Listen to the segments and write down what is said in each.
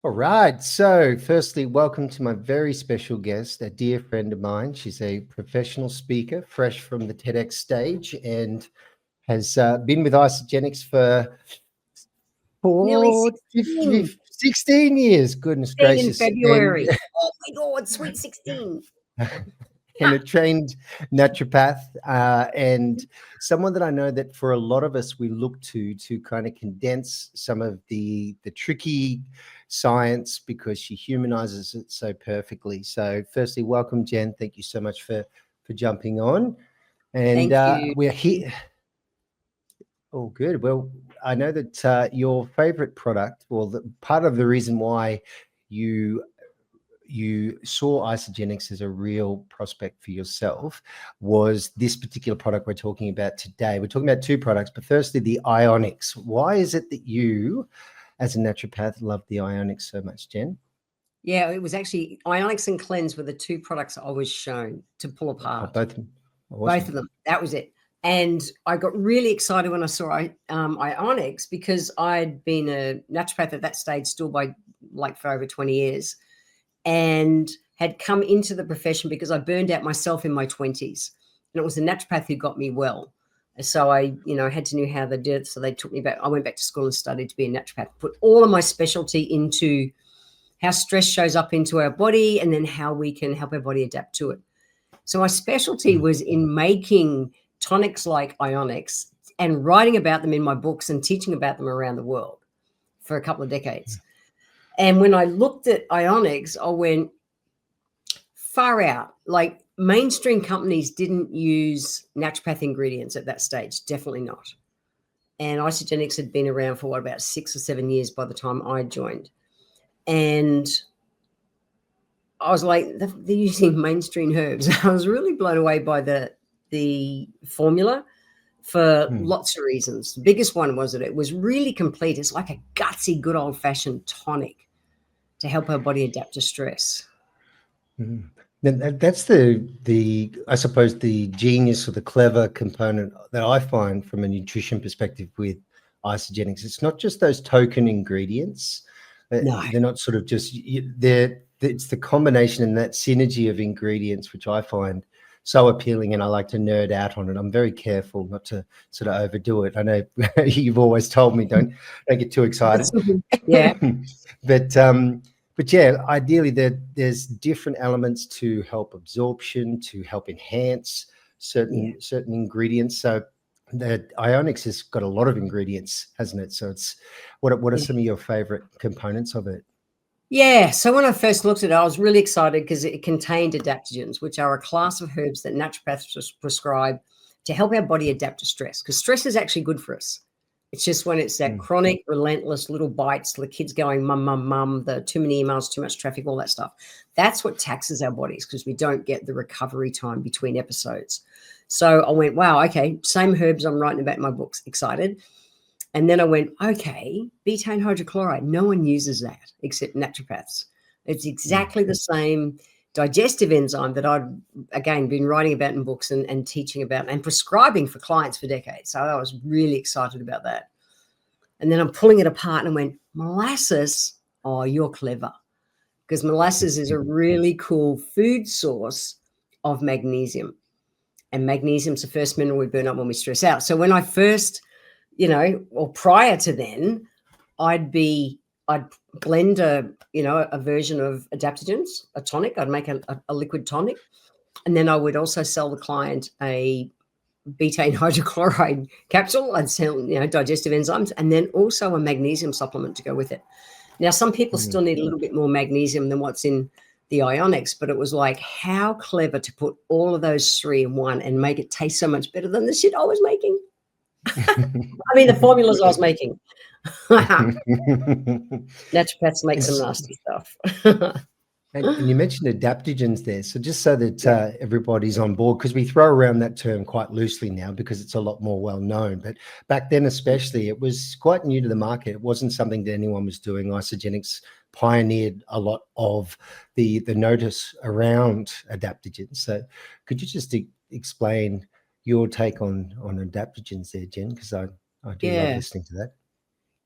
All right. So, firstly, welcome to my very special guest, a dear friend of mine. She's a professional speaker, fresh from the TEDx stage, and has been with Isagenix for Nearly 16. 16 years. Goodness 16 in gracious. And February. Oh my God, sweet 16. and a trained naturopath, and someone that I know that for a lot of us we look to kind of condense some of the tricky science because she humanizes it so perfectly. So, firstly, welcome, Jen. Thank you so much for jumping on. And Thank you. we're here. Oh, good. Well, I know that your favorite product, well, part of the reason why you you saw Isagenix as a real prospect for yourself was this particular product we're talking about today. We're talking about two products, but firstly, the Ionix. Why is it that you, as a naturopath, love the Ionix so much, Jen? Yeah, it was actually Ionix and Cleanse were the two products I was shown to pull Oh, apart. both Both of awesome. them. That was it. And I got really excited when I saw Ionix because I'd been a naturopath at that stage still by like for over 20 years and had come into the profession because I burned out myself in my 20s. And it was a naturopath who got me well. So I, had to know how they did it. So they took me back. I went back to school and studied to be a naturopath, put all of my specialty into how stress shows up into our body and then how we can help our body adapt to it. So my specialty Mm. was in making tonics like Ionix and writing about them in my books and teaching about them around the world for a couple of decades. And when I looked at Ionix, I went far out. Like mainstream companies didn't use naturopath ingredients at that stage, definitely not. And Isagenix had been around for about 6 or 7 years by the time I joined. And I was like, they're using mainstream herbs. I was really blown away by the formula for lots of reasons. The biggest one was that it was really complete. It's like a gutsy, good old-fashioned tonic to help our body adapt to stress. Mm. That's the I suppose the genius or the clever component that I find from a nutrition perspective with Isagenix. It's not just those token ingredients. No. They're not sort of just it's the combination and that synergy of ingredients which I find so appealing, and I like to nerd out on it. I'm very careful not to sort of overdo it. I know you've always told me don't get too excited. Yeah. But yeah, ideally there's different elements to help absorption, to help enhance certain ingredients. So the Ionix has got a lot of ingredients, hasn't it? So it's what are some of your favorite components of it? Yeah. So when I first looked at it, I was really excited because it contained adaptogens, which are a class of herbs that naturopaths prescribe to help our body adapt to stress, because stress is actually good for us. It's just when it's that chronic, relentless little bites, the kids going, mum, mum, mum, the too many emails, too much traffic, all that stuff. That's what taxes our bodies because we don't get the recovery time between episodes. So I went, wow, okay, same herbs I'm writing about in my books, excited. And then I went, okay, betaine hydrochloride. No one uses that except naturopaths. It's exactly the same digestive enzyme that I'd, again, been writing about in books and teaching about and prescribing for clients for decades. So I was really excited about that. And then I'm pulling it apart and went, molasses? Oh, you're clever. Because molasses is a really cool food source of magnesium. And magnesium's the first mineral we burn up when we stress out. So when I first, or prior to then, I'd blend a version of adaptogens, a tonic. I'd make a liquid tonic. And then I would also sell the client a betaine hydrochloride capsule. I'd sell, digestive enzymes, and then also a magnesium supplement to go with it. Now, some people still need a little bit more magnesium than what's in the Ionix, but it was like, how clever to put all of those three in one and make it taste so much better than the shit I was making. I mean, the formulas I was making. Naturopaths make some nasty stuff. And you mentioned adaptogens there. So just so that everybody's on board, because we throw around that term quite loosely now because it's a lot more well known. But back then especially, it was quite new to the market. It wasn't something that anyone was doing. Isagenix pioneered a lot of the notice around adaptogens. So could you just explain your take on adaptogens there, Jen? Because I do love listening to that.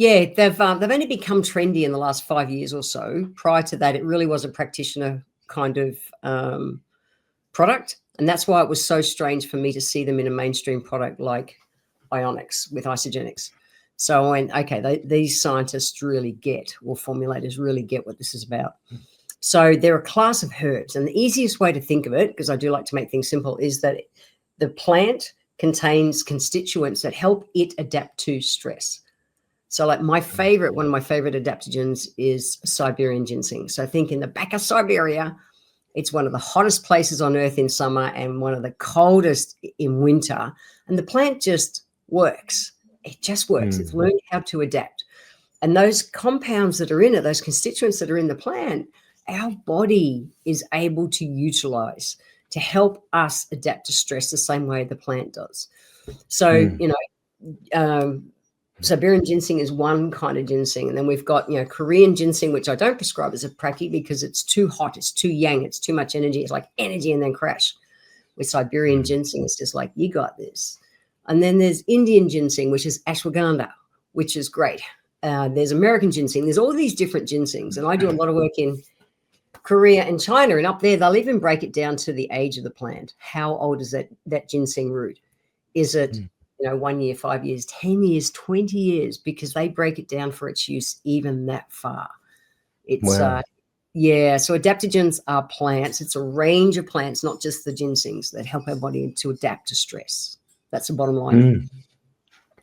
Yeah, they've only become trendy in the last 5 years or so. Prior to that, it really was a practitioner kind of product, and that's why it was so strange for me to see them in a mainstream product like Ionix with Isagenix. So I went, okay, these scientists really get, or formulators really get what this is about. So they're a class of herbs, and the easiest way to think of it, because I do like to make things simple, is that the plant contains constituents that help it adapt to stress. So like one of my favorite adaptogens is Siberian ginseng. So think in the back of Siberia, it's one of the hottest places on earth in summer and one of the coldest in winter. And the plant just works. It just works. It's learned how to adapt. And those compounds that are in it, those constituents that are in the plant, our body is able to utilize to help us adapt to stress the same way the plant does. So, Siberian ginseng is one kind of ginseng. And then we've got, Korean ginseng, which I don't prescribe as a practice because it's too hot, it's too yang, it's too much energy. It's like energy and then crash. With Siberian ginseng, it's just like, you got this. And then there's Indian ginseng, which is ashwagandha, which is great. There's American ginseng. There's all these different ginsengs. And I do a lot of work in Korea and China. And up there, they'll even break it down to the age of the plant. How old is that ginseng root? Is it 1 year, 5 years, 10 years, 20 years, because they break it down for its use even that far. It's, Wow. So adaptogens are plants. It's a range of plants, not just the ginsengs, that help our body to adapt to stress. That's the bottom line.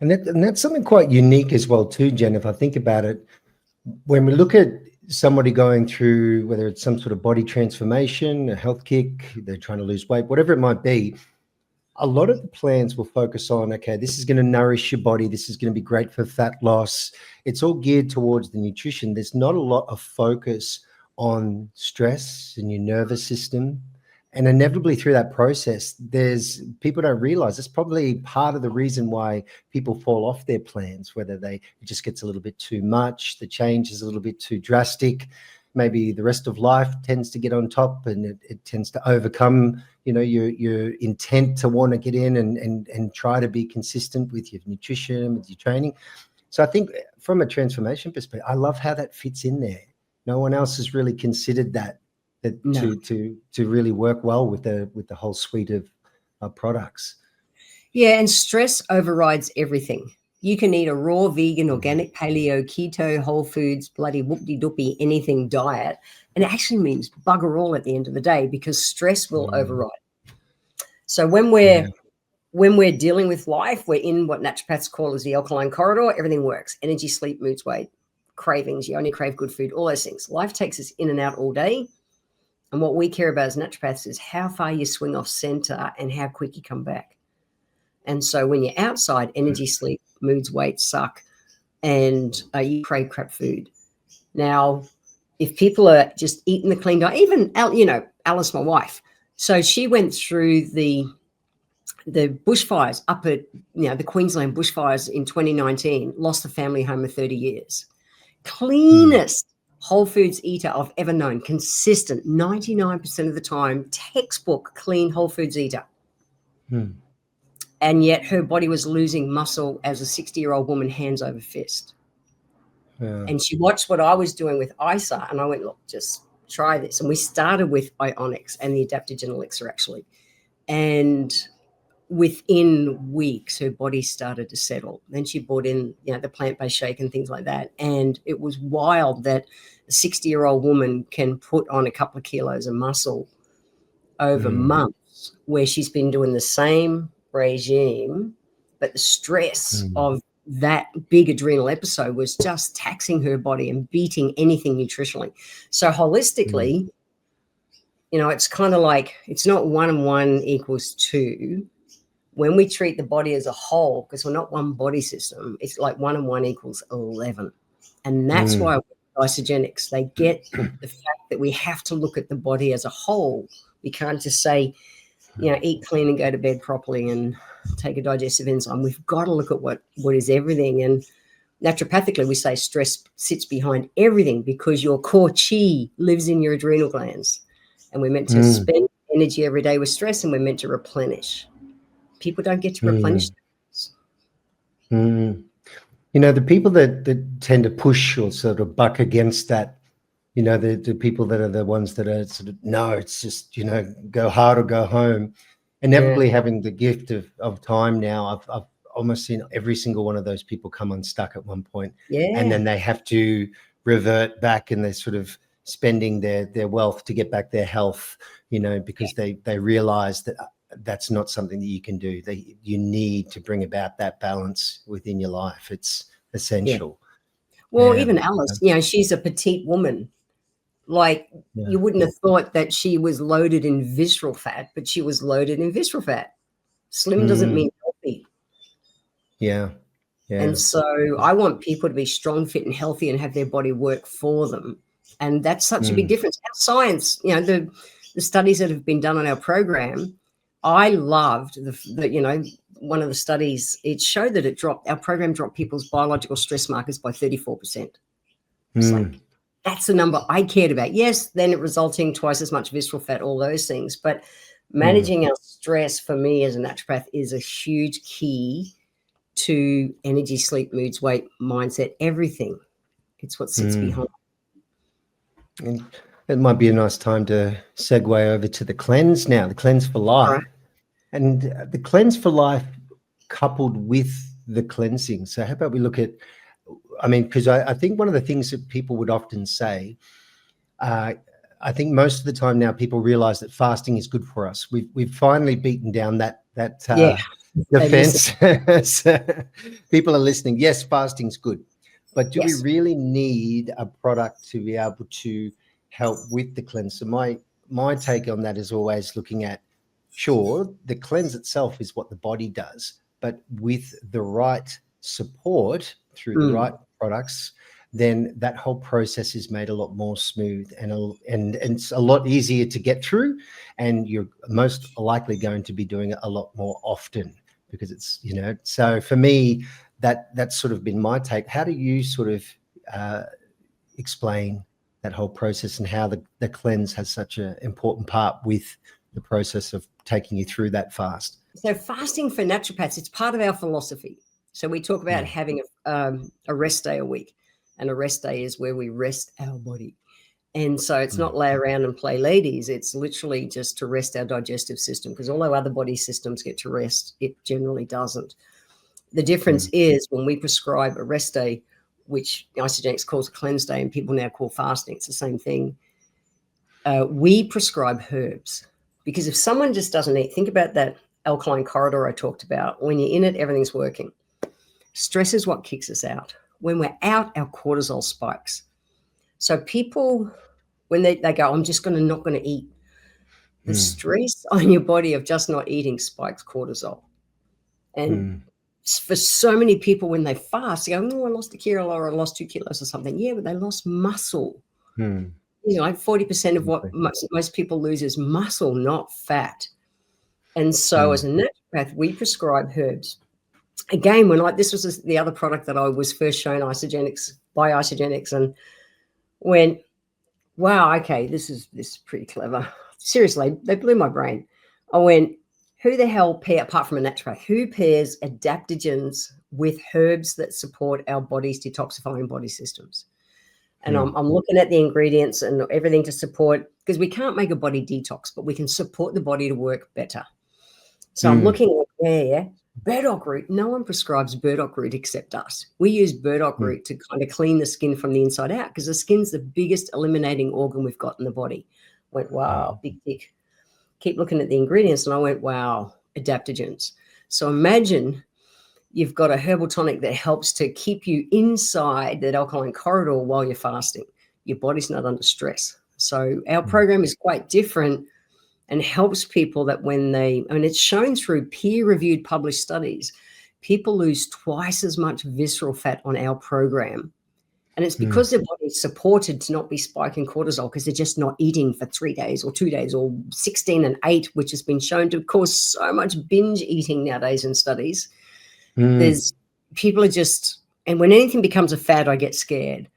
And that's something quite unique as well too, Jen, if I think about it. When we look at somebody going through, whether it's some sort of body transformation, a health kick, they're trying to lose weight, whatever it might be, a lot of the plans will focus on, okay, this is going to nourish your body. This is going to be great for fat loss. It's all geared towards the nutrition. There's not a lot of focus on stress in your nervous system. And inevitably through that process, people don't realize that's probably part of the reason why people fall off their plans, whether it just gets a little bit too much, the change is a little bit too drastic. Maybe the rest of life tends to get on top and it tends to overcome, your intent to want to get in and try to be consistent with your nutrition, with your training. So I think from a transformation perspective, I love how that fits in there. No one else has really considered that to really work well with the whole suite of products. Yeah, and stress overrides everything. You can eat a raw, vegan, organic, paleo, keto, whole foods, bloody whoopty-doopy, anything diet. And it actually means bugger all at the end of the day because stress will override. So when we're dealing with life, we're in what naturopaths call as the alkaline corridor, everything works. Energy, sleep, moods, weight, cravings, you only crave good food, all those things. Life takes us in and out all day. And what we care about as naturopaths is how far you swing off center and how quick you come back. And so when you're outside, energy, sleep, moods, weight suck, and you crave crap food. Now, if people are just eating the clean diet, even, Alice, my wife, so she went through the bushfires up at, the Queensland bushfires in 2019, lost the family home of 30 years. Cleanest whole foods eater I've ever known, consistent, 99% of the time, textbook clean whole foods eater. And yet her body was losing muscle as a 60-year-old woman, hands over fist. Yeah. And she watched what I was doing with ISA, and I went, look, just try this. And we started with Ionix and the adaptogen elixir, actually. And within weeks, her body started to settle. Then she brought in, the plant-based shake and things like that. And it was wild that a 60-year-old woman can put on a couple of kilos of muscle over months, where she's been doing the same regime, but the stress of that big adrenal episode was just taxing her body and beating anything nutritionally. So holistically, it's kind of like, it's not 1 and 1 equals 2. When we treat the body as a whole, because we're not one body system, it's like 1 and 1 equals 11. And that's why Isagenix, they get the fact that we have to look at the body as a whole. We can't just say, eat clean and go to bed properly and take a digestive enzyme. We've got to look at what is everything. And naturopathically, we say stress sits behind everything because your core chi lives in your adrenal glands. And we're meant to spend energy every day with stress, and we're meant to replenish. People don't get to replenish. The people that tend to push or sort of buck against that, the people that are the ones that are sort of, no, it's just, go hard or go home. Yeah. Inevitably having the gift of time now, I've almost seen every single one of those people come unstuck at one point, and Yeah. then they have to revert back, and they're sort of spending their wealth to get back their health, because they realize that that's not something that you can do. You need to bring about that balance within your life. It's Yeah. essential. Well, Yeah. even Alice, she's a petite woman. Like, Yeah. you wouldn't have thought that she was loaded in visceral fat, but she was loaded in visceral fat. Slim doesn't mean healthy. Yeah. Yeah. And so I want people to be strong, fit, and healthy and have their body work for them. And that's such a big difference. Our science, the studies that have been done on our program, I loved one of the studies, it showed that our program dropped people's biological stress markers by 34%. It's like, that's the number I cared about. Yes, then it resulting twice as much visceral fat, all those things. But managing our stress for me as a naturopath is a huge key to energy, sleep, moods, weight, mindset, everything. It's what sits behind. And it might be a nice time to segue over to the cleanse now, the cleanse for life. Right. And the cleanse for life coupled with the cleansing. So how about we look at, because I think one of the things that people would often say, I think most of the time now people realize that fasting is good for us. We've finally beaten down that defense. People are listening. Yes, fasting's good. But do we really need a product to be able to help with the cleanse? So my take on that is always looking at, sure, the cleanse itself is what the body does, but with the right support through the right products, then that whole process is made a lot more smooth and it's a lot easier to get through, and you're most likely going to be doing it a lot more often because it's, so for me, that's sort of been my take. How do you sort of explain that whole process and how the cleanse has such an important part with the process of taking you through that fast? So fasting for naturopaths, it's part of our philosophy. So we talk about having a rest day a week, and a rest day is where we rest our body. And so it's not lay around and play ladies. It's literally just to rest our digestive system, because although other body systems get to rest, it generally doesn't. The difference is when we prescribe a rest day, which Isagenix calls a cleanse day and people now call fasting, it's the same thing. We prescribe herbs, because if someone just doesn't eat, think about that alkaline corridor I talked about. When you're in it, everything's working. Stress is what kicks us out. When we're out, our cortisol spikes. So people, when they go, I'm just not going to eat, the stress on your body of just not eating spikes cortisol. And for so many people, when they fast, they go, oh, I lost a kilo or I lost 2 kilos or something. Yeah, but they lost muscle. Like 40% of what most people lose is muscle, not fat. And so as a naturopath, we prescribe herbs. Again, this was the other product that I was first shown by Isagenix, and went, wow, okay, this is pretty clever. Seriously, they blew my brain. I went, who the hell apart from a naturopath, who pairs adaptogens with herbs that support our body's detoxifying body systems? And I'm looking at the ingredients and everything to support, because we can't make a body detox, but we can support the body to work better. So I'm looking at burdock root. No one prescribes burdock root except us. We use burdock root to kind of clean the skin from the inside out, because the skin's the biggest eliminating organ we've got in the body. Went, wow, big tick. Keep looking at the ingredients, and I went, wow, adaptogens. So imagine you've got a herbal tonic that helps to keep you inside that alkaline corridor while you're fasting. Your body's not under stress. So our program is quite different and helps people that it's shown through peer-reviewed published studies, people lose twice as much visceral fat on our program. And it's because their body is supported to not be spiking cortisol, because they're just not eating for 3 days or 2 days or 16 and 8, which has been shown to cause so much binge eating nowadays in studies. There's people are just, and when anything becomes a fad, I get scared.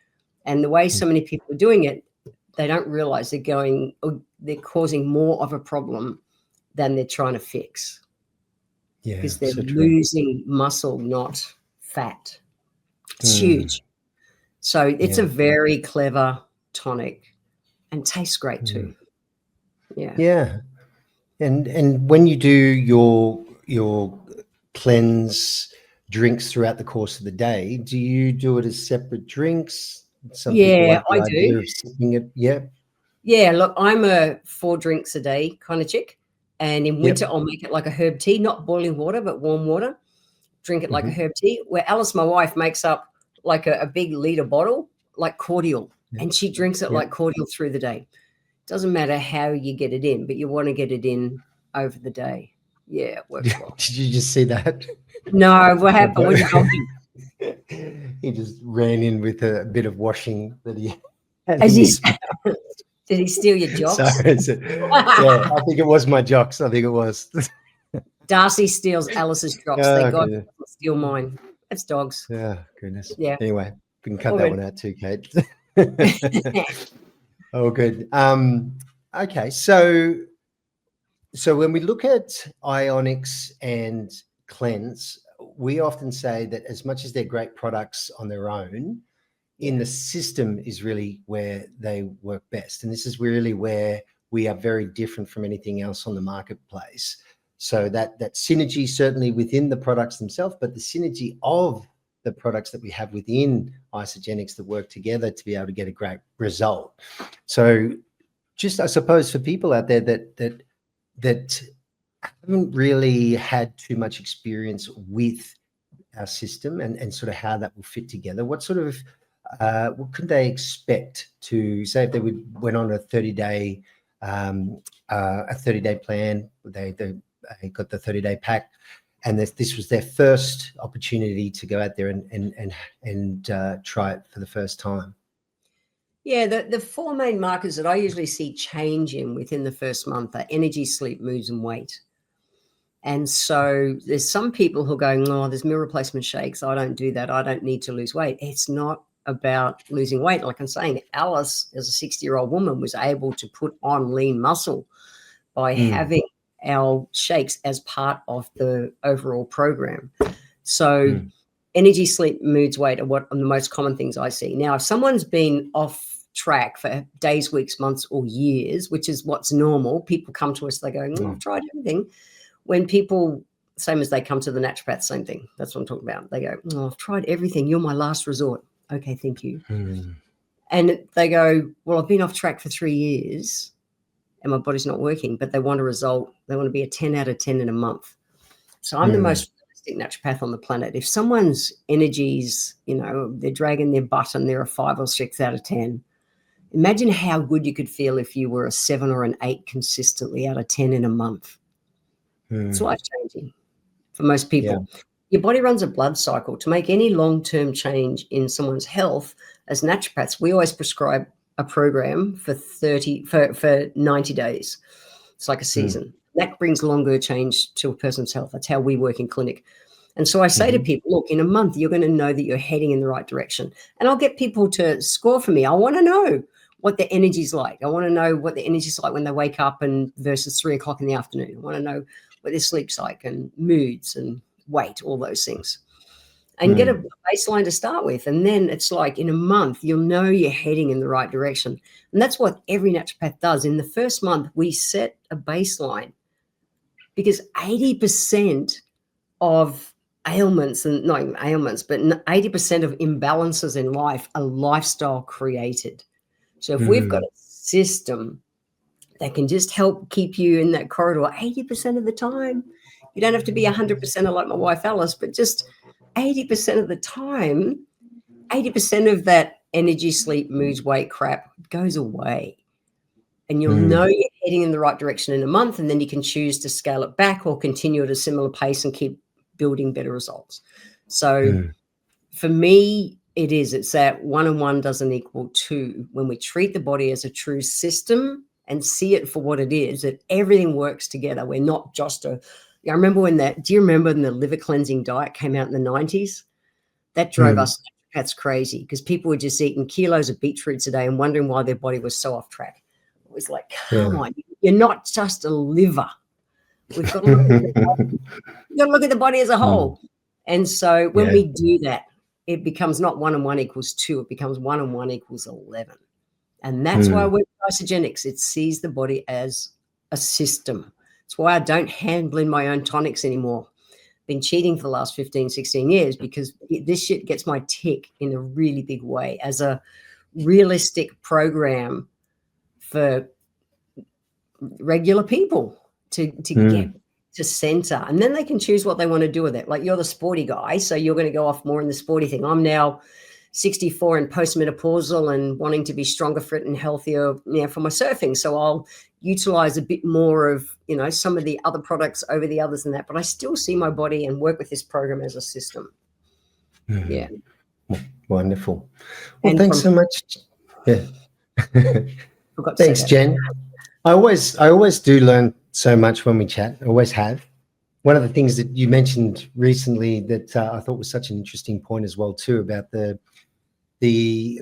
And the way so many people are doing it, they don't realize they're causing more of a problem than they're trying to fix. Yeah, because they're so true. losing muscle, not fat. It's huge. So it's a Yeah. very clever tonic and tastes great too. Yeah. Yeah. And when you do your cleanse drinks throughout the course of the day, do you do it as separate drinks? Some people Yeah, like the I do. idea of sipping it. Yeah. Yeah, look, I'm a 4 drinks a day kind of chick. And in winter, Yep. I'll make it like a herb tea, not boiling water, but warm water. Drink it like a Mm-hmm. herb tea. Where Alice, my wife, makes up like a big liter bottle, like cordial, Yep. and she drinks it like Yep. cordial through the day. Doesn't matter how you get it in, but you want to get it in over the day. Yeah, it works well. Did you just see that? No, what happened? What did you do? He just ran in with a bit of washing that he had As in he his mouth. Did he steal your jocks? Sorry, yeah, I think it was my jocks. I think it was. Darcy steals Alice's jocks. Oh, Thank God goodness. doesn't steal mine. That's dogs. Yeah, goodness. Yeah. Anyway, we can cut All that good. one out too, Kate. Oh, good. Okay, so when we look at Ionix and Cleanse, we often say that as much as they're great products on their own, in the system is really where they work best. And this is really where we are very different from anything else on the marketplace. So that synergy certainly within the products themselves, but the synergy of the products that we have within Isagenix that work together to be able to get a great result. So just, I suppose, for people out there that haven't really had too much experience with our system and sort of how that will fit together, what sort of what could they expect to say if they went on a 30-day plan? They got the 30-day pack, and this was their first opportunity to go out there and try it for the first time. Yeah, the 4 main markers that I usually see change in within the first month are energy, sleep, moods, and weight. And so there's some people who are going, oh, there's meal replacement shakes. I don't do that. I don't need to lose weight. It's not about losing weight. Like I'm saying, Alice, as a 60-year-old woman, was able to put on lean muscle by having our shakes as part of the overall program. So energy, sleep, moods, weight are the most common things I see. Now, if someone's been off track for days, weeks, months, or years, which is what's normal, people come to us, they go, oh, I've tried everything. When people, same as they come to the naturopath, same thing. That's what I'm talking about. They go, oh, I've tried everything. You're my last resort. Okay, thank you. And they go, well, I've been off track for 3 years and my body's not working, but they want a result. They want to be a 10 out of 10 in a month. So I'm the most realistic naturopath on the planet. If someone's energies, they're dragging their butt and they're a 5 or 6 out of 10, imagine how good you could feel if you were a 7 or an 8 consistently out of 10 in a month. It's life-changing for most people. Yeah. Your body runs a blood cycle. To make any long-term change in someone's health, as naturopaths, we always prescribe a program for 90 days. It's like a season. That brings longer change to a person's health. That's how we work in clinic. And so I say to people, look, in a month, you're going to know that you're heading in the right direction. And I'll get people to score for me. I want to know what the energy's like. I want to know what the energy's like when they wake up and versus 3 o'clock in the afternoon. I want to know what their sleep's like and moods and weight, all those things. And get a baseline to start with. And then it's like in a month, you'll know you're heading in the right direction. And that's what every naturopath does. In the first month, we set a baseline because 80% of ailments, and not even ailments, but 80% of imbalances in life are lifestyle created. So if we've got a system that can just help keep you in that corridor 80% of the time, you don't have to be 100% like my wife Alice, but just 80% of the time, 80% of that energy, sleep, moods, weight crap goes away. And you'll know you're heading in the right direction in a month, and then you can choose to scale it back or continue at a similar pace and keep building better results. So for me, it's that 1 and 1 doesn't equal 2. When we treat the body as a true system and see it for what it is, that everything works together. We're not just I remember do you remember when the liver cleansing diet came out in the 90s? That drove us naturopaths crazy because people were just eating kilos of beetroots a day and wondering why their body was so off track. It was like, come on, you're not just a liver. We've got to look at the body as a whole. And so when we do that, it becomes not 1 and 1 equals 2. It becomes 1 and 1 equals 11. And that's why I work with Isagenix. It sees the body as a system. It's why I don't hand blend my own tonics anymore. Been cheating for the last 15, 16 years because this shit gets my tick in a really big way as a realistic program for regular people to get to center, and then they can choose what they want to do with it. Like, you're the sporty guy, so you're going to go off more in the sporty thing. I'm now 64 and postmenopausal and wanting to be stronger, fit, and healthier, for my surfing. So I'll utilize a bit more of, some of the other products over the others and that, but I still see my body and work with this program as a system. Yeah. Wonderful. Well, thanks so much. Yeah. Thanks, Jen. I always do learn so much when we chat. I always have. One of the things that you mentioned recently that I thought was such an interesting point as well too, about the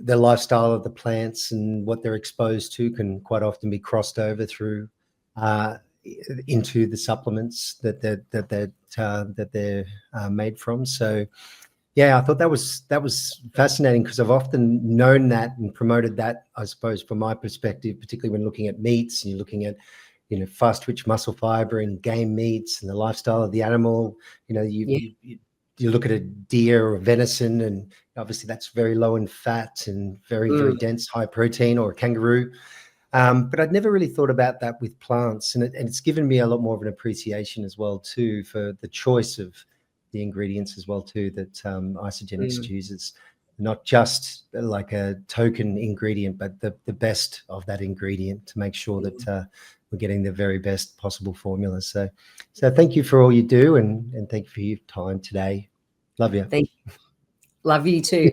lifestyle of the plants and what they're exposed to can quite often be crossed over through into the supplements that they're made from. So yeah, I thought that was fascinating, because I've often known that and promoted that, I suppose, from my perspective, particularly when looking at meats and you're looking at, fast twitch muscle fiber and game meats and the lifestyle of the animal. You look at a deer or venison, and obviously that's very low in fat and very, very dense, high protein, or a kangaroo. But I'd never really thought about that with plants, and it's given me a lot more of an appreciation as well too for the choice of the ingredients as well too that Isagenix chooses, not just like a token ingredient, but the best of that ingredient to make sure that we're getting the very best possible formula. So thank you for all you do, and thank you for your time today. Love you. Thank you. Love you too.